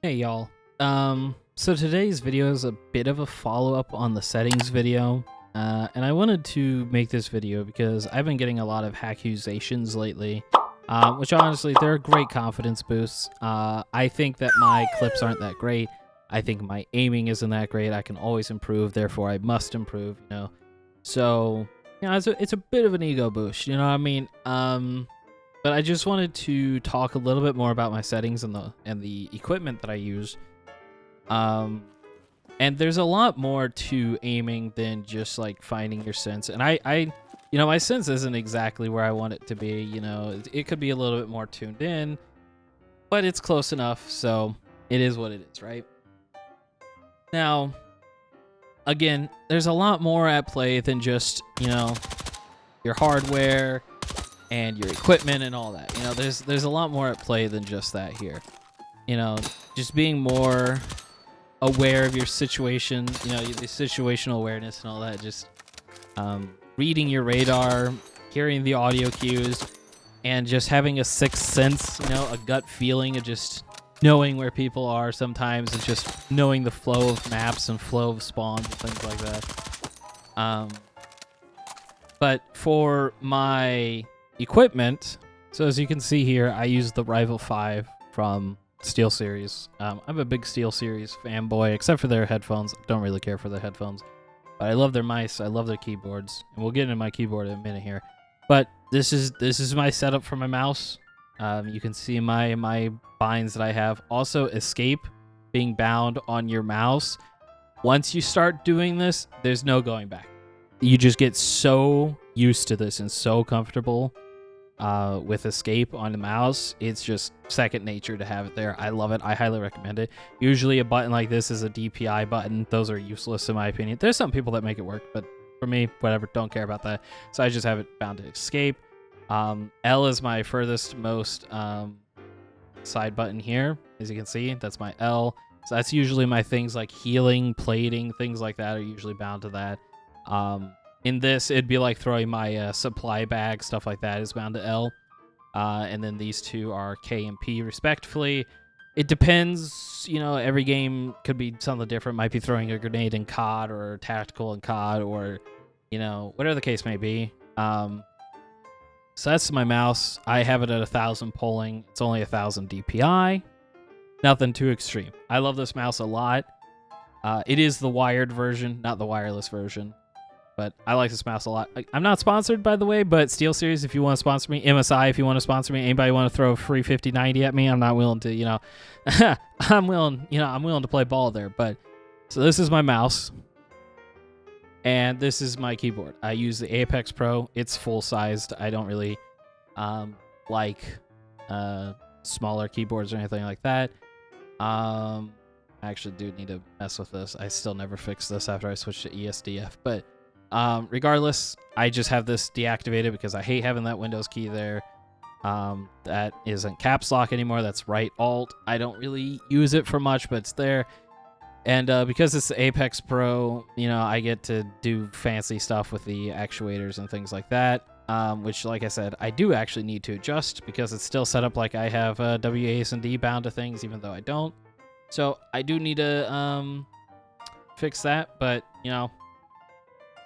Hey y'all. So today's video is a bit of a follow-up on the settings video. And I wanted to make this video because I've been getting a lot of accusations lately, which honestly, they're great confidence boosts. I think that my clips aren't that great. I think my aiming isn't that great. I can always improve, therefore I must improve, you know. So, you know, it's a bit of an ego boost, you know what I mean? But I just wanted to talk a little bit more about my settings and the equipment that I use. And there's a lot more to aiming than just like finding your sense. And you know, my sense isn't exactly where I want it to be. You know, it could be a little bit more tuned in, but it's close enough. So it is what it is, right? Now, again, there's a lot more at play than just, you know, your hardware and your equipment and all that. You know, there's a lot more at play than just that here. You know, just being more aware of your situation, you know, the situational awareness and all that, just reading your radar, hearing the audio cues, and just having a sixth sense, you know, a gut feeling of just knowing where people are sometimes, and just knowing the flow of maps and flow of spawns and things like that. But for my equipment, so as you can see here, I use the Rival 5 from SteelSeries. I'm a big SteelSeries fanboy, except for their headphones. I don't really care for their headphones, but I love their mice. I love their keyboards, and we'll get into my keyboard in a minute here. But this is my setup for my mouse. You can see my binds that I have. Also, escape being bound on your mouse. Once you start doing this, there's no going back. You just get so used to this and so comfortable with escape on the mouse. It's just second nature to have it there. I love it. I highly recommend it. Usually a button like this is a DPI button. Those are useless in my opinion. There's some people that make it work, but for me, whatever, don't care about that. So I just have it bound to escape. L is my furthest most side button here. As you can see, that's my L. So that's usually my things like healing, plating, things like that are usually bound to that. In this, it'd be like throwing my supply bag, stuff like that is bound to L. And then these two are K and P, respectively. It depends, you know, every game could be something different. Might be throwing a grenade in COD or tactical in COD or, you know, whatever the case may be. So that's my mouse. I have it at 1,000 polling. It's only 1,000 DPI. Nothing too extreme. I love this mouse a lot. It is the wired version, not the wireless version. But I like this mouse a lot. I'm not sponsored, by the way, but SteelSeries, if you want to sponsor me, MSI, if you want to sponsor me, anybody want to throw a free 5090 at me, I'm not willing to, you know, I'm willing to play ball there. But so this is my mouse, and this is my keyboard. I use the Apex Pro. It's full sized. I don't really like smaller keyboards or anything like that. I actually do need to mess with this. I still never fixed this after I switched to ESDF, but regardless, I just have this deactivated because I hate having that Windows key there. That isn't caps lock anymore. That's right alt. I don't really use it for much, but it's there. And because it's the Apex Pro, you know, I get to do fancy stuff with the actuators and things like that. Which, like I said, I do actually need to adjust because it's still set up like I have WASD bound to things, even though I don't. So I do need to fix that, but, you know,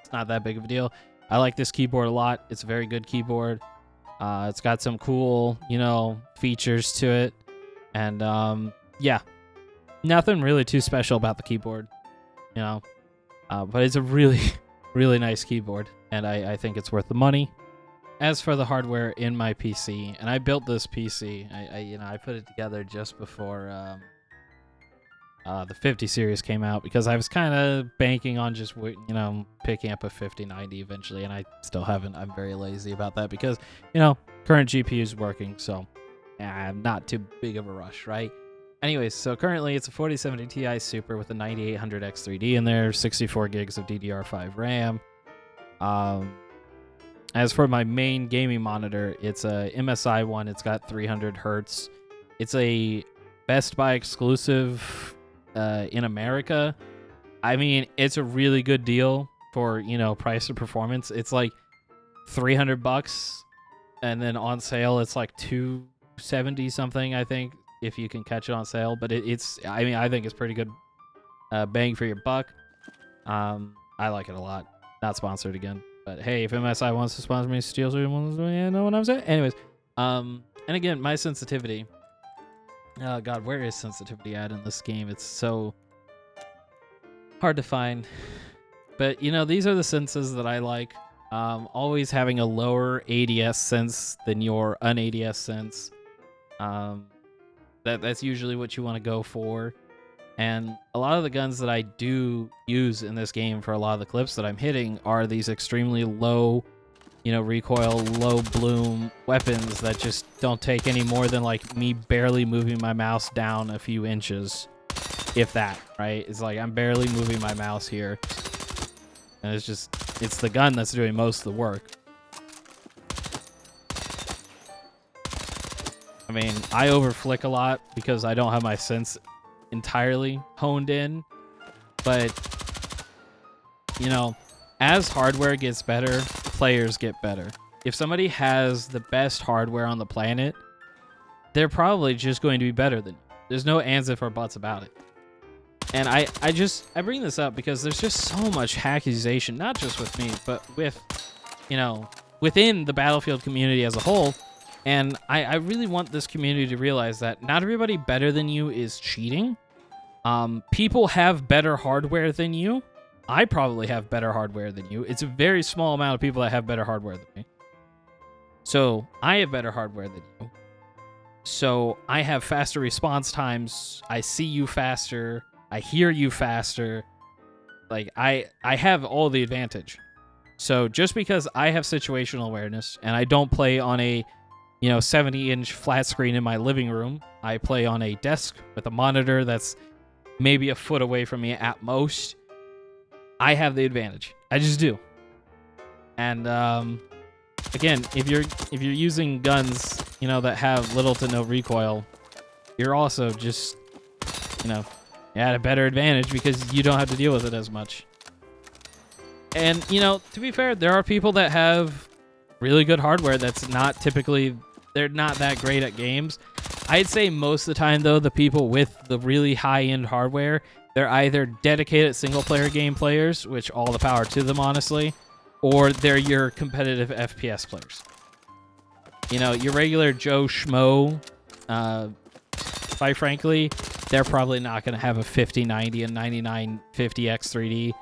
it's not that big of a deal. I like this keyboard a lot. It's a very good keyboard. It's got some cool, you know, features to it. And, yeah, nothing really too special about the keyboard, you know. But it's a really, really nice keyboard, and I think it's worth the money. As for the hardware in my PC, and I built this PC, I put it together just before the 50 series came out because I was kind of banking on just, you know, picking up a 5090 eventually, and I still haven't. I'm very lazy about that because, you know, current GPU is working, so I'm not too big of a rush, right? Anyways, so currently it's a 4070 Ti Super with a 9800 X3D in there, 64 gigs of DDR5 RAM. As for my main gaming monitor, it's a MSI one. It's got 300 hertz. It's a Best Buy exclusive in America. I mean, it's a really good deal for, you know, price and performance. It's like $300, and then on sale it's like $270 something, I think. if you can catch it on sale. But it's I mean, I think it's pretty good bang for your buck. I like it a lot. Not sponsored again, but hey, if MSI wants to sponsor me, Steel Stream, you know what I'm saying. Anyways, and again, my sensitivity. Oh God, where is sensitivity at in this game? It's so hard to find. But you know, these are the senses that I like. Always having a lower ADS sense than your un-ADS sense. That's usually what you want to go for. And a lot of the guns that I do use in this game for a lot of the clips that I'm hitting are these extremely low, you know, recoil, low bloom weapons that just don't take any more than like me barely moving my mouse down a few inches, if that, right? It's like I'm barely moving my mouse here. And it's the gun that's doing most of the work. I mean, I overflick a lot because I don't have my sense entirely honed in, but you know, as hardware gets better, players get better. If somebody has the best hardware on the planet, they're probably just going to be better than you. There's no ands if or buts about it. And I bring this up because there's just so much hackization, not just with me, but with, you know, within the Battlefield community as a whole. And I really want this community to realize that not everybody better than you is cheating. People have better hardware than you. I probably have better hardware than you. It's a very small amount of people that have better hardware than me. So I have better hardware than you. So I have faster response times. I see you faster. I hear you faster. Like I have all the advantage. So just because I have situational awareness and I don't play on a 70-inch flat screen in my living room. I play on a desk with a monitor that's maybe a foot away from me at most. I have the advantage. I just do. And again, if you're using guns, that have little to no recoil, you're also just, at a better advantage because you don't have to deal with it as much. And, to be fair, there are people that have really good hardware that's not typically, they're not that great at games. I'd say most of the time, though, the people with the really high-end hardware, they're either dedicated single-player game players, which all the power to them, honestly, or they're your competitive FPS players. Your regular Joe Schmo, quite frankly, they're probably not going to have a 5090 and 9950X3D.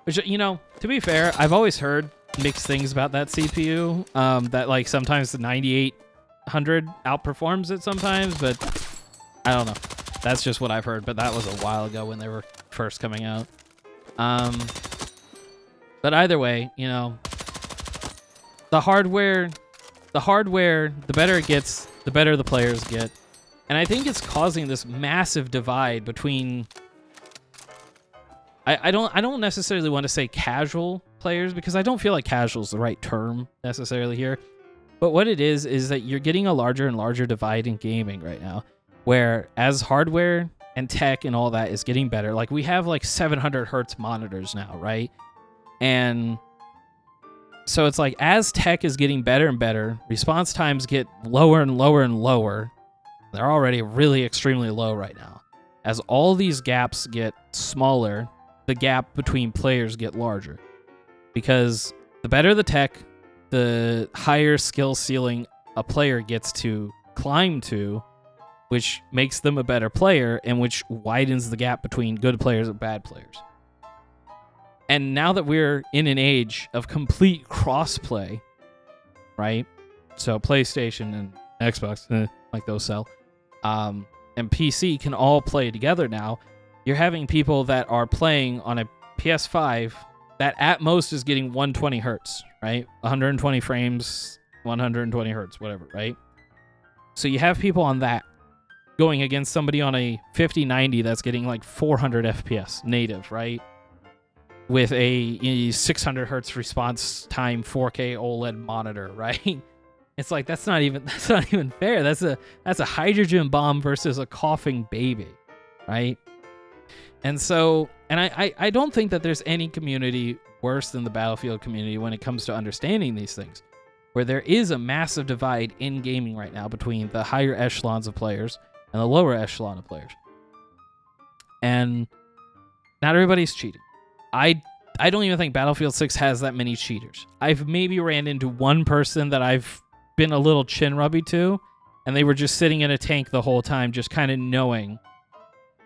Which, to be fair, I've always heard mixed things about that CPU, that like sometimes the 9800 outperforms it sometimes, but I don't know. That's just what I've heard, but that was a while ago when they were first coming out. But either way, the hardware, the better it gets, the better the players get. And I think it's causing this massive divide between, I don't necessarily want to say casual players, because I don't feel like casual is the right term necessarily here. But what it is that you're getting a larger and larger divide in gaming right now, where as hardware and tech and all that is getting better, like we have like 700 hertz monitors now, right? And so it's like as tech is getting better and better, response times get lower and lower and lower. They're already really extremely low right now. As all these gaps get smaller, the gap between players get larger. Because the better the tech, the higher skill ceiling a player gets to climb to, which makes them a better player and which widens the gap between good players and bad players. And now that we're in an age of complete crossplay, right? So PlayStation and Xbox, like those sell, and PC can all play together now. You're having people that are playing on a PS5 that at most is getting 120 hertz, right? 120 frames, 120 hertz, whatever, right? So you have people on that going against somebody on a 5090 that's getting like 400 FPS native, right? With a 600 hertz response time 4K OLED monitor, right? It's like that's not even fair. That's a hydrogen bomb versus a coughing baby, right? And so, and I don't think that there's any community worse than the Battlefield community when it comes to understanding these things, where there is a massive divide in gaming right now between the higher echelons of players and the lower echelon of players. And not everybody's cheating. I don't even think Battlefield 6 has that many cheaters. I've maybe ran into one person that I've been a little chin rubby to, and they were just sitting in a tank the whole time, just kind of knowing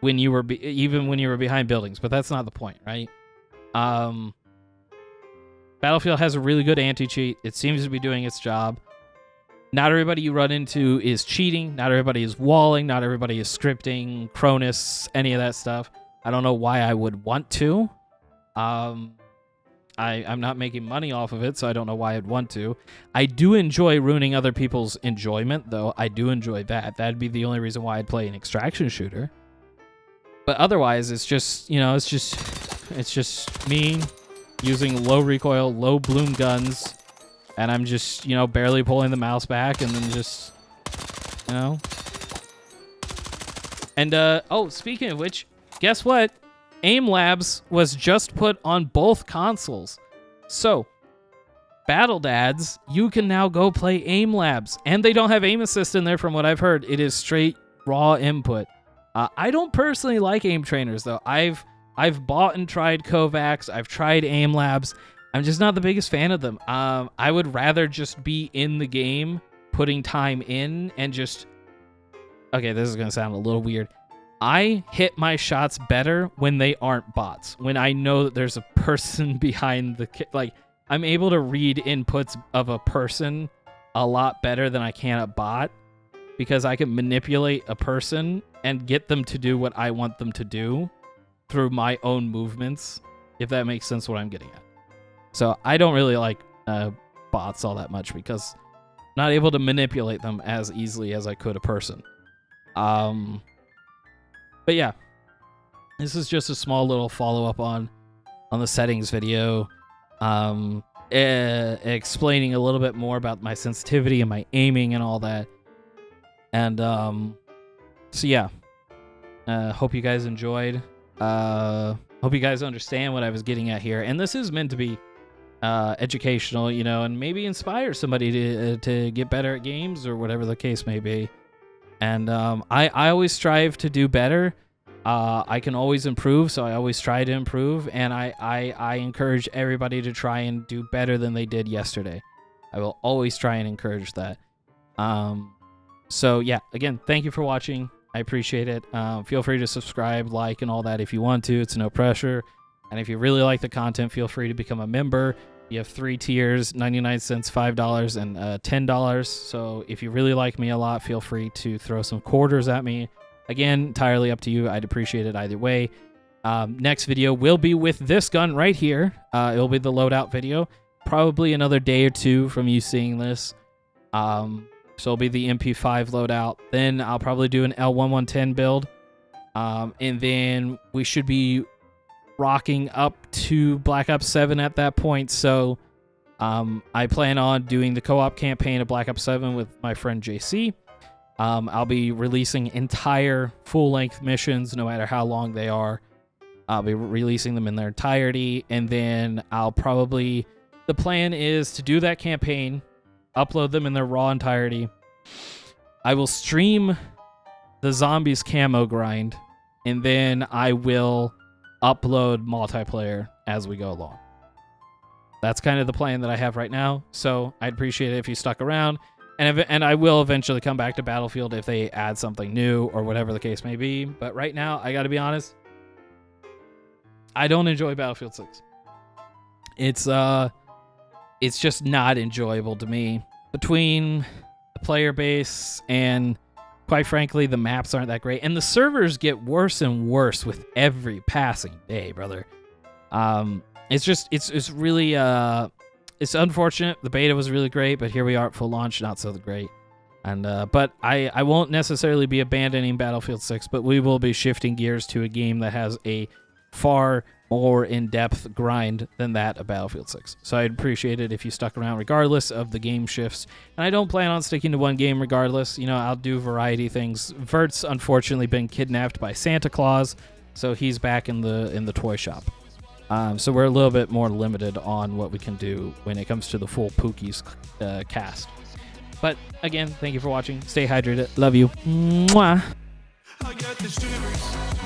when you were even when you were behind buildings. But that's not the point, right? Battlefield has a really good anti-cheat. It seems to be doing its job. Not everybody you run into is cheating. Not everybody is walling. Not everybody is scripting, Cronus, any of that stuff. I don't know why I would want to. I'm not making money off of it, so I don't know why I'd want to. I do enjoy ruining other people's enjoyment, though. I do enjoy that. That'd be the only reason why I'd play an extraction shooter. But otherwise, it's just, you know, it's just me using low recoil, low bloom guns, and I'm just, you know, barely pulling the mouse back, and then just, you know. And, oh, speaking of which, guess what? Aim Labs was just put on both consoles. So, Battledads, you can now go play Aim Labs. And they don't have aim assist in there from what I've heard. It is straight raw input. I don't personally like aim trainers, though. I've bought and tried Kovacs. I've tried Aim Labs. I'm just not the biggest fan of them. I would rather just be in the game, putting time in, and just... Okay, this is going to sound a little weird. I hit my shots better when they aren't bots. When I know that there's a person behind the... Like, I'm able to read inputs of a person a lot better than I can a bot, because I can manipulate a person and get them to do what I want them to do through my own movements, if that makes sense what I'm getting at. So I don't really like bots all that much, because I'm not able to manipulate them as easily as I could a person. But yeah, this is just a small little follow-up on the settings video, explaining a little bit more about my sensitivity and my aiming and all that. And so yeah, hope you guys enjoyed. Hope you guys understand what I was getting at here. And this is meant to be educational, you know, and maybe inspire somebody to get better at games or whatever the case may be. And I always strive to do better. I can always improve, so I always try to improve. And I encourage everybody to try and do better than they did yesterday. I will always try and encourage that. So yeah, again, thank you for watching. I appreciate it. Feel free to subscribe, like, and all that if you want to. It's no pressure. And if you really like the content, feel free to become a member. You have 3 tiers, 99 cents, $5, and $10. So if you really like me a lot, feel free to throw some quarters at me. Again, entirely up to you. I'd appreciate it either way. Next video will be with this gun right here. It'll be the loadout video. Probably another day or two from you seeing this. So it'll be the MP5 loadout. Then I'll probably do an L1110 build. And then we should be rocking up to Black Ops 7 at that point. So I plan on doing the co-op campaign of Black Ops 7 with my friend JC. I'll be releasing entire full-length missions, no matter how long they are. I'll be releasing them in their entirety, and then I'll probably... The plan is to do that campaign, upload them in their raw entirety. I will stream the zombies camo grind, and then I will upload multiplayer as we go along. That's kind of the plan that I have right now, so I'd appreciate it if you stuck around. And I will eventually come back to Battlefield if they add something new or whatever the case may be. But right now, I gotta be honest, I don't enjoy Battlefield 6. It's just not enjoyable to me. Between the player base and, quite frankly, the maps aren't that great. And the servers get worse and worse with every passing day, brother. It's really... It's unfortunate. The beta was really great, but here we are at full launch, not so great. And but I won't necessarily be abandoning Battlefield 6, but we will be shifting gears to a game that has a far more in-depth grind than that of Battlefield 6. So I'd appreciate it if you stuck around regardless of the game shifts. And I don't plan on sticking to one game regardless. You know, I'll do variety things. Vert's unfortunately been kidnapped by Santa Claus, so he's back in the toy shop. So we're a little bit more limited on what we can do when it comes to the full Pookie's cast. But again, thank you for watching. Stay hydrated. Love you. Mwah. I got the shivers.